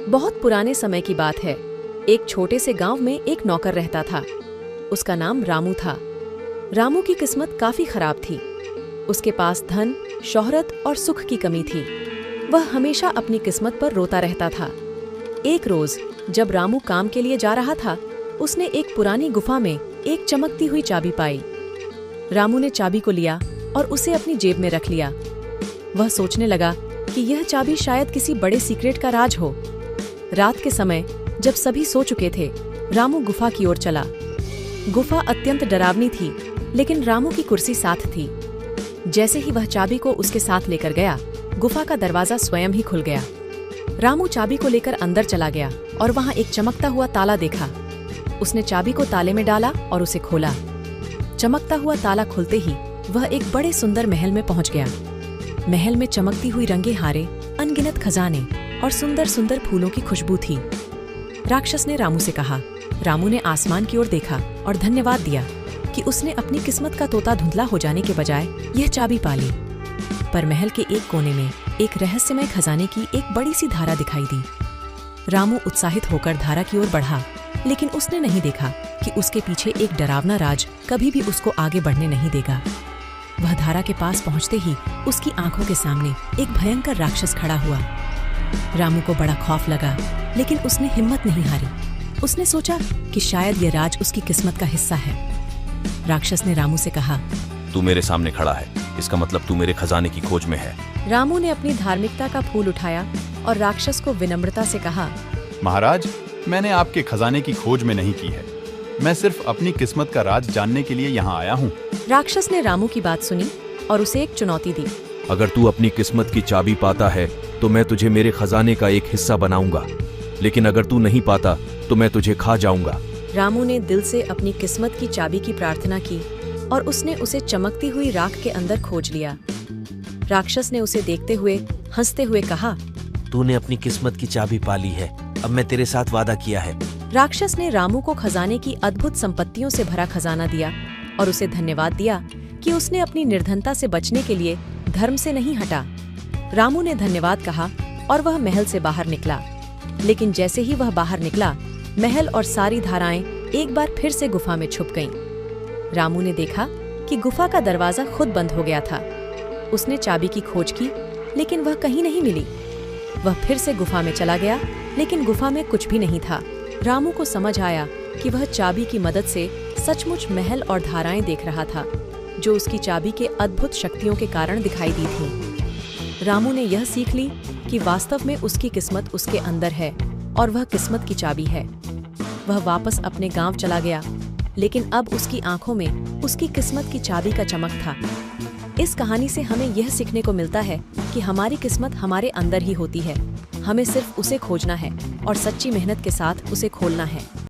बहुत पुराने समय की बात है। एक छोटे से गांव में एक नौकर रहता था। उसका नाम रामू था। रामू की किस्मत काफी खराब थी। उसके पास धन, शोहरत और सुख की कमी थी। वह हमेशा अपनी किस्मत पर रोता रहता था। एक रोज जब रामू काम के लिए जा रहा था, उसने एक पुरानी गुफा में एक चमकती हुई चाबी पाई। रामू ने चाबी को लिया और उसे अपनी जेब में रख लिया। वह सोचने लगा कि यह चाबी शायद किसी बड़े सीक्रेट का राज हो। रात के समय जब सभी सो चुके थे, रामू गुफा की ओर चला। गुफा अत्यंत डरावनी थी, लेकिन रामू की कुर्सी साथ थी। जैसे ही वह चाबी को उसके साथ लेकर गया, गुफा का दरवाजा स्वयं ही खुल गया। रामू चाबी को लेकर अंदर चला गया और वहां एक चमकता हुआ ताला देखा। उसने चाबी को ताले में डाला और उसे खोला। चमकता हुआ ताला खुलते ही वह एक बड़े सुंदर महल में पहुंच गया। महल में चमकती हुई रंगे हारे, अनगिनत खजाने और सुंदर सुंदर फूलों की खुशबू थी। राक्षस ने रामू से कहा। रामू ने आसमान की ओर देखा और धन्यवाद दिया कि उसने अपनी किस्मत का तोता धुंधला हो जाने के बजाय यह चाबी पा ली। पर महल के एक कोने में एक रहस्यमय खजाने की एक बड़ी सी धारा दिखाई दी। रामू उत्साहित होकर धारा की ओर बढ़ा, लेकिन उसने नहीं देखा कि उसके पीछे एक डरावना राज कभी भी उसको आगे बढ़ने नहीं देगा। वह धारा के पास पहुंचते ही उसकी आंखों के सामने एक भयंकर राक्षस खड़ा हुआ। रामू को बड़ा खौफ लगा, लेकिन उसने हिम्मत नहीं हारी। उसने सोचा कि शायद यह राज उसकी किस्मत का हिस्सा है। राक्षस ने रामू से कहा, तू मेरे सामने खड़ा है, इसका मतलब तू मेरे खजाने की खोज में है। रामू ने अपनी धार्मिकता का फूल उठाया और राक्षस को विनम्रता से कहा, महाराज, मैंने आपके खजाने की खोज में नहीं की है। मैं सिर्फ अपनी किस्मत का राज जानने के लिए यहाँ आया हूँ। राक्षस ने रामू की बात सुनी और उसे एक चुनौती दी। अगर तू अपनी किस्मत की चाबी पाता है तो मैं तुझे मेरे खजाने का एक हिस्सा बनाऊंगा, लेकिन अगर तू नहीं पाता तो मैं तुझे खा जाऊंगा। रामू ने दिल से अपनी किस्मत की चाबी की प्रार्थना की और उसने उसे चमकती हुई राख के अंदर खोज लिया। राक्षस ने उसे देखते हुए हंसते हुए कहा, तूने अपनी किस्मत की चाबी पा ली है। अब मैं तेरे साथ वादा किया है। राक्षस ने रामू को खजाने की अद्भुत संपत्तियों से भरा खजाना दिया और उसे धन्यवाद दिया कि उसने अपनी निर्धनता से बचने के लिए धर्म से नहीं हटा। रामू ने धन्यवाद कहा और वह महल से बाहर निकला। लेकिन जैसे ही वह बाहर निकला, महल और सारी धाराएं एक बार फिर से गुफा में छुप गईं। रामू ने देखा कि गुफा का दरवाजा खुद बंद हो गया था। उसने चाबी की खोज की, लेकिन वह कहीं नहीं मिली। वह फिर से गुफा में चला गया, लेकिन गुफा में कुछ भी नहीं था। रामू को समझ आया कि वह चाबी की मदद से सचमुच महल और धाराएं देख रहा था, जो उसकी चाबी के अद्भुत शक्तियों के कारण दिखाई दी थी। रामू ने यह सीख ली कि वास्तव में उसकी किस्मत उसके अंदर है और वह किस्मत की चाबी है। वह वापस अपने गांव चला गया, लेकिन अब उसकी आंखों में उसकी किस्मत की चाबी का चमक था। इस कहानी से हमें यह सीखने को मिलता है कि हमारी किस्मत हमारे अंदर ही होती है। हमें सिर्फ उसे खोजना है और सच्ची मेहनत के साथ उसे खोलना है।